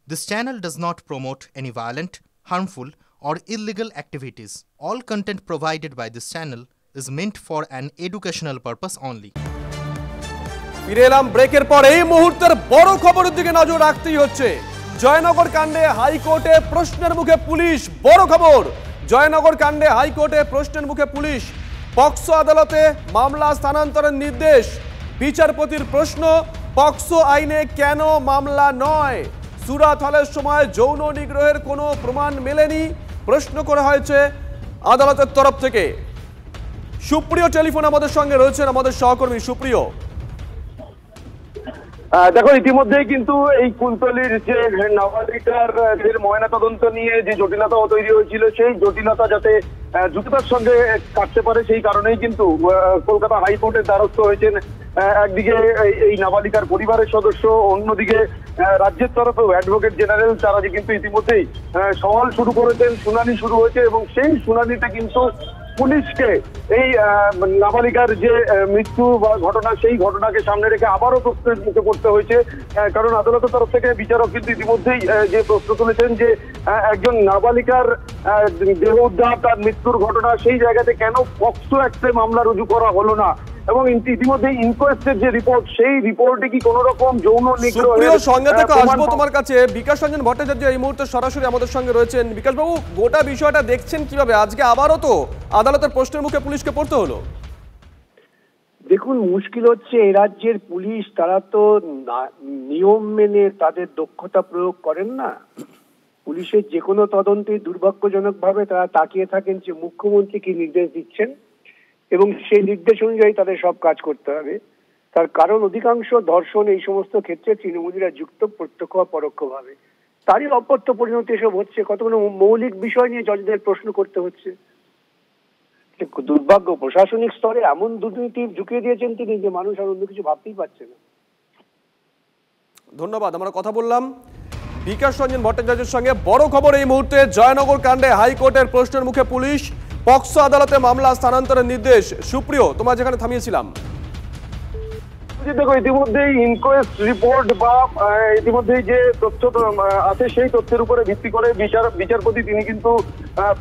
This channel does not promote any violent, harmful, or illegal activities. All content provided by this channel is meant for an educational purpose only. ফিরে এলাম ব্রেকের পর। এই মুহূর্তের বড় খবরের দিকে নজর রাখতেই হচ্ছে। জয়নগর কাণ্ডে হাইকোর্টে প্রশ্নের মুখে পুলিশ। বড় খবর, জয়নগর কাণ্ডে হাইকোর্টে প্রশ্নের মুখে পুলিশ। পক্সো আদালতে মামলা স্থানান্তরের নির্দেশ। বিচারপতির প্রশ্ন, পক্সো আইনে কেন মামলা নয়? সুরাত হলের সময় যৌন নিগ্রহের কোনো প্রমাণ মেলেনি, প্রশ্ন করা হয়েছে আদালতের তরফ থেকে। সুপ্রিয় টেলিফোন আমাদের সঙ্গে রয়েছেন আমাদের সহকর্মী। সুপ্রিয়, দেখো, ইতিমধ্যেই কিন্তু এই কুলতলির যে নাবালিকার ময়নাতদন্ত নিয়ে যে জটিলতা তৈরি হয়েছিল, সেই জটিলতা যাতে দ্রুততার সঙ্গে কাটতে পারে, সেই কারণেই কিন্তু কলকাতা হাইকোর্টের দ্বারস্থ হয়েছেন একদিকে এই নাবালিকার পরিবারের সদস্য, অন্যদিকে রাজ্যের তরফেও অ্যাডভোকেট জেনারেল, তারা যে কিন্তু ইতিমধ্যেই সওয়াল শুরু করেছেন, শুনানি শুরু হয়েছে এবং সেই শুনানিতে কিন্তু পুলিশকে এই নাবালিকার যে মৃত্যু বা ঘটনা, সেই ঘটনাকে সামনে রেখে আবারও প্রশ্নের মুখে পড়তে হয়েছে। কারণ আদালতের তরফ থেকে বিচারক কিন্তু ইতিমধ্যেই যে প্রশ্ন তুলেছেন যে একজন নাবালিকার দেহ উদ্ধার, তার মৃত্যুর ঘটনা, সেই জায়গাতে কেন পক্সো অ্যাক্টে মামলা রুজু করা হলো না, এবং ইতিমধ্যে ইনকোয়েস্টের যে রিপোর্ট, সেই রিপোর্টে কি কোনো রকম যৌন নিগ্রহের সঙ্গে থেকে আসবো তোমার কাছে। বিকাশ রঞ্জন ভট্টাচার্য এই মুহূর্তে সরাসরি আমাদের সঙ্গে রয়েছেন। বিকাশ বাবু, গোটা বিষয়টা দেখছেন কিভাবে? আজকে আবারও তো আদালতের প্রশ্নের মুখে পুলিশকে পড়তে হলো। দেখুন, মুশকিল হচ্ছে এই রাজ্যের পুলিশ, তারা তো নিয়ম মেনে তাদের দক্ষতা প্রয়োগ করেন না। পুলিশের যে কোনো তদন্তে দুর্ভাগ্যজনক ভাবে তারা তাকিয়ে থাকেন যে মুখ্যমন্ত্রী কি নির্দেশ দিচ্ছেন এবং সেই নির্দেশ অনুযায়ী তাদের সব কাজ করতে হবে। তার কারণ অধিকাংশ ধর্ষণ এই সমস্ত ক্ষেত্রে তৃণমূলীরা যুক্ত, প্রত্যক্ষ বা পরোক্ষভাবে। তারই অপত্য পরিণতি এসব হচ্ছে। কতগুলো মৌলিক বিষয় নিয়ে জজদের প্রশ্ন করতে হচ্ছে। দুর্ভাগ্য, প্রশাসনিক স্তরে এমন দুর্নীতি ঢুকিয়ে দিয়েছেন তিনি যে মানুষ আর অন্য কিছু ভাবতেই পারছে না। ধন্যবাদ। আমরা কথা বললাম বিকাশ রঞ্জন ভট্টাচার্যের সঙ্গে। বড় খবর এই মুহূর্তে, জয়নগর কাণ্ডে হাইকোর্টের প্রশ্নের মুখে পুলিশ। পক্সো আদালতে মামলা স্থানান্তরের নির্দেশ। সুপ্রিয়, তোমার যেখানে থামিয়েছিলাম। দেখো, ইতিমধ্যেই ইনকোয়েস্ট রিপোর্ট বা ইতিমধ্যেই যে তথ্য আছে, সেই তথ্যের উপরে ভিত্তি করে বিচারপতি তিনি কিন্তু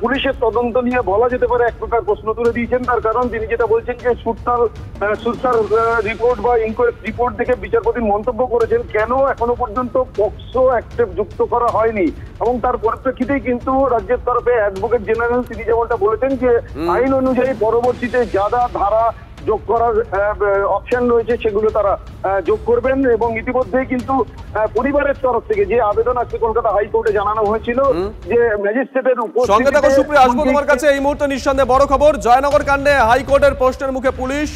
পুলিশের তদন্ত নিয়ে বলা যেতে পারে এক প্রকার প্রশ্ন তুলে দিয়েছেন। তার কারণ তিনি যেটা বলছেন যে সুরতার রিপোর্ট বা ইনকোয়েস্ট রিপোর্ট থেকে বিচারপতি মন্তব্য করেছেন কেন এখনো পর্যন্ত পক্সো অ্যাক্টে যুক্ত করা হয়নি, এবং তার পরিপ্রেক্ষিতেই কিন্তু রাজ্যের তরফে অ্যাডভোকেট জেনারেল তিনি যেমনটা বলেছেন যে আইন অনুযায়ী পরবর্তীতে যারা ধারা যোগ করার অপশন রয়েছে সেগুলো তারা যোগ করবেন। এবং ইতিমধ্যেই কিন্তু পরিবারের তরফ থেকে যে আবেদন আজকে কলকাতা হাইকোর্টে জানানো হয়েছিল যে ম্যাজিস্ট্রেটের উপস্থিতিতে। সুপ্রিয়, আসবো তোমার কাছে। এই মুহূর্তে নিঃসন্দেহে বড় খবর, জয়নগর কাণ্ডে হাইকোর্টের প্রশ্নের মুখে পুলিশ।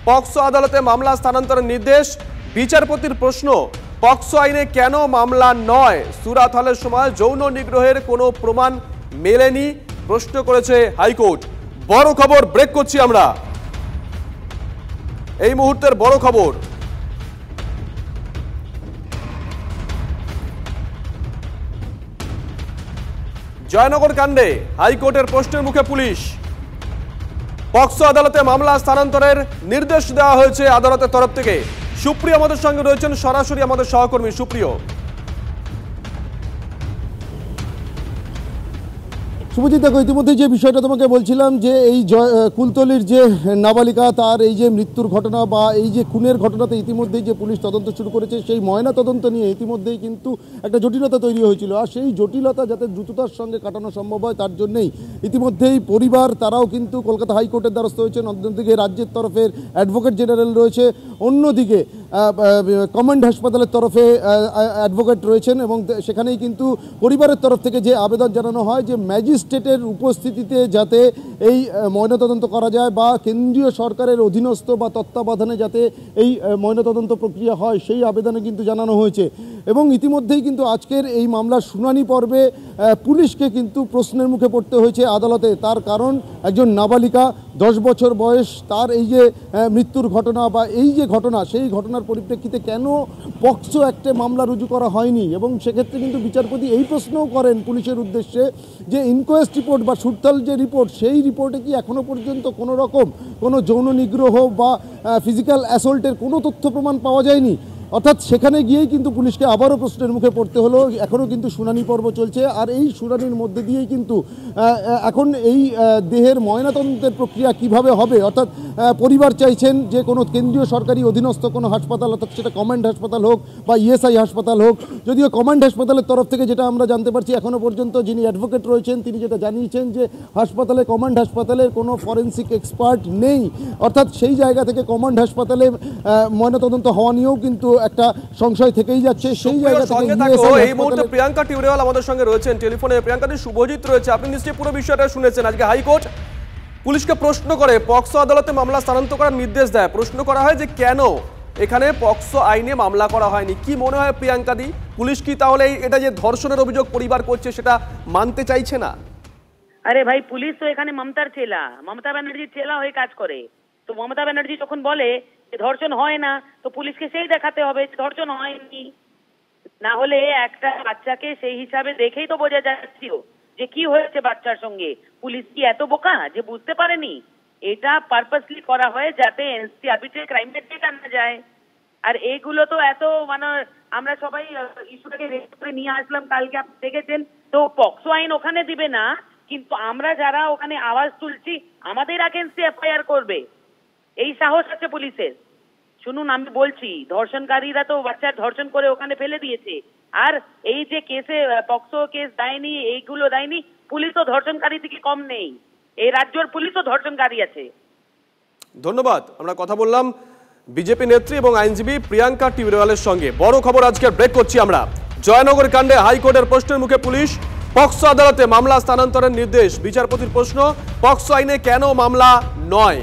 পক্সো আদালতে মামলা স্থানান্তরের নির্দেশ। বিচারপতির প্রশ্ন, পক্সো আইনে কেন মামলা নয়? সুরাত হলের সময় যৌন নিগ্রহের কোনো প্রমাণ মেলেনি, প্রশ্ন করেছে হাইকোর্ট। বড় খবর, ব্রেক করছি আমরা। এই মুহূর্তের বড় খবর, জয়নগর কাণ্ডে হাইকোর্টের প্রশ্নের মুখে পুলিশ। পক্সো আদালতে মামলা স্থানান্তরের নির্দেশ দেওয়া হয়েছে আদালতের তরফ থেকে। সুপ্রিয় আমাদের সঙ্গে রয়েছেন সরাসরি আমাদের সহকর্মী। সুপ্রিয়, শুভজিৎ, দেখো, ইতিমধ্যে যে বিষয়টা তোমাকে বলছিলাম যে এই কুলতলির যে নাবালিকা, তার এই যে মৃত্যুর ঘটনা বা এই যে খুনের ঘটনাতে ইতিমধ্যেই যে পুলিশ তদন্ত শুরু করেছে, সেই ময়না তদন্ত নিয়ে ইতিমধ্যেই কিন্তু একটা জটিলতা তৈরি হয়েছিল। আর সেই জটিলতা যাতে দ্রুততার সঙ্গে কাটানো সম্ভব হয়, তার জন্যেই ইতিমধ্যেই পরিবার তারাও কিন্তু কলকাতা হাইকোর্টের দ্বারস্থ হয়েছেন। অন্যদিকে রাজ্যের তরফের অ্যাডভোকেট জেনারেল রয়েছে, অন্যদিকে কমান্ড হাসপাতালের তরফে অ্যাডভোকেট রয়েছেন, এবং সেখানেই কিন্তু পরিবারের তরফ থেকে যে আবেদন জানানো হয় যে ম্যাজিস্ট্রেটের উপস্থিতিতে যাতে এই ময়নাতদন্ত করা যায় বা কেন্দ্রীয় সরকারের অধীনস্থ বা তত্ত্বাবধানে যাতে এই ময়নাতদন্ত প্রক্রিয়া হয়, সেই আবেদনে কিন্তু জানানো হয়েছে। এবং ইতিমধ্যেই কিন্তু আজকের এই মামলার শুনানি পর্বে পুলিশকে কিন্তু প্রশ্নের মুখে পড়তে হয়েছে আদালতে। তার কারণ একজন নাবালিকা, 10 বছর বয়স, তার এই যে মৃত্যুর ঘটনা বা এই যে ঘটনা, সেই ঘটনার পরিপ্রেক্ষিতে কেন পক্সো অ্যাক্টে মামলা রুজু করা হয়নি। এবং সেক্ষেত্রে কিন্তু বিচারপতি এই প্রশ্নও করেন পুলিশের উদ্দেশ্যে যে ইনকোয়েস্ট রিপোর্ট বা সুরতাল যে রিপোর্ট, সেই রিপোর্টে কি এখনো পর্যন্ত কোনো রকম কোনো যৌন নিগ্রহ বা ফিজিক্যাল অ্যাসল্টের কোনো তথ্য প্রমাণ পাওয়া যায়নি। অর্থাৎ সেখানে গিয়েই কিন্তু পুলিশকে আবারও প্রশ্নের মুখে পড়তে হলো। এখনও কিন্তু শুনানি পর্ব চলছে, আর এই শুনানির মধ্যে দিয়েই কিন্তু এখন এই দেহের ময়নাতদন্তের প্রক্রিয়া কিভাবে হবে, অর্থাৎ পরিবার চাইছেন যে কোনো কেন্দ্রীয় সরকারি অধীনস্থ কোনো হাসপাতাল, অর্থাৎ সেটা কমান্ড হাসপাতাল হোক বা ইএসআই হাসপাতাল হোক। যদিও কমান্ড হাসপাতালের তরফ থেকে যেটা আমরা জানতে পারছি, এখনও পর্যন্ত যিনি অ্যাডভোকেট রয়েছেন তিনি যেটা জানিয়েছেন যে কমান্ড হাসপাতালের কোনো ফরেন্সিক এক্সপার্ট নেই, অর্থাৎ সেই জায়গা থেকে কমান্ড হাসপাতালে ময়নাতদন্ত হওয়া নিয়েও কিন্তু একটা সংশয় থেকেই যাচ্ছে। সেই জায়গা থেকে এই মুহূর্তে প্রিয়াঙ্কা টিউরেওয়াল আমাদের সঙ্গে রয়েছেন টেলিফোনে। প্রিয়াঙ্কা, শুভজিৎ রয়েছে, আপনি নিশ্চয়ই পুরো বিষয়টা শুনেছেন। আজকে হাইকোর্ট পুলিশকে প্রশ্ন করে পক্সো আদালতে মামলা স্থানান্তর করার নির্দেশ দেয়। প্রশ্ন করা হয় যে কেন এখানে পক্সো আইনে মামলা করা হয়নি। কি মনে হয় প্রিয়াঙ্কা দি, পুলিশ কি তাহলে এটা যে ধর্ষণের অভিযোগ পরিবার করছে সেটা মানতে চাইছে না? আরে ভাই, পুলিশ তো এখানে মমতার চেলা, মমতা ব্যানার্জির চেলা হয়ে কাজ করে। তো মমতা ব্যানার্জি যখন বলে যে ধর্ষণ হয় না, তো পুলিশকে সেই দেখাতে হবে যে ধর্ষণ হয়নি। না হলে একটা বাচ্চাকে সেই হিসাবে দেখেই তো বোঝা যাচ্ছিল যে কি হয়েছে বাচ্চার সঙ্গে। পুলিশ কি এত বোকা যে বুঝতে পারেনি? এটা পারপাসলি করা হয় যাতে এনসিআরবিতে ক্রাইমের ডেট আনা যায়। আর এইগুলো তো এত মানে আমরা সবাই ইস্যুটাকে রেড করে নিয়ে আসলাম কালকে, আপনি দেখেছেন তো। পক্সো আইন ওখানে দিবে না, কিন্তু আমরা যারা ওখানে আওয়াজ তুলছি আমাদের আগেন্স্টে এফআইআর করবে, এই সাহস আছে পুলিশের। শুনুন, আমি বলছি, ধর্ষণকারীরা তো বাচ্চার ধর্ষণ করে ওখানে ফেলে দিয়েছে। আর এই যে কেসে পক্সো কেস দেয়নি, এইগুলো দেয়নি, পুলিশ তো ধর্ষণকারী থেকে কম নেই। এই রাজ্যের পুলিশও ধর্ষণকারী আছে। ধন্যবাদ। আমরা কথা বললাম বিজেপি নেত্রী এবং আইনজীবী প্রিয়াঙ্কা টিউরেওয়ালের সঙ্গে। বড় খবর আজকে ব্রেক করছি আমরা। জয়নগর কাণ্ডে হাইকোর্টের প্রশ্নের মুখে পুলিশ, পক্সো আদালতে মামলা স্থানান্তরের নির্দেশ। বিচারপতির প্রশ্ন, পক্সো আইনে কেন মামলা নয়?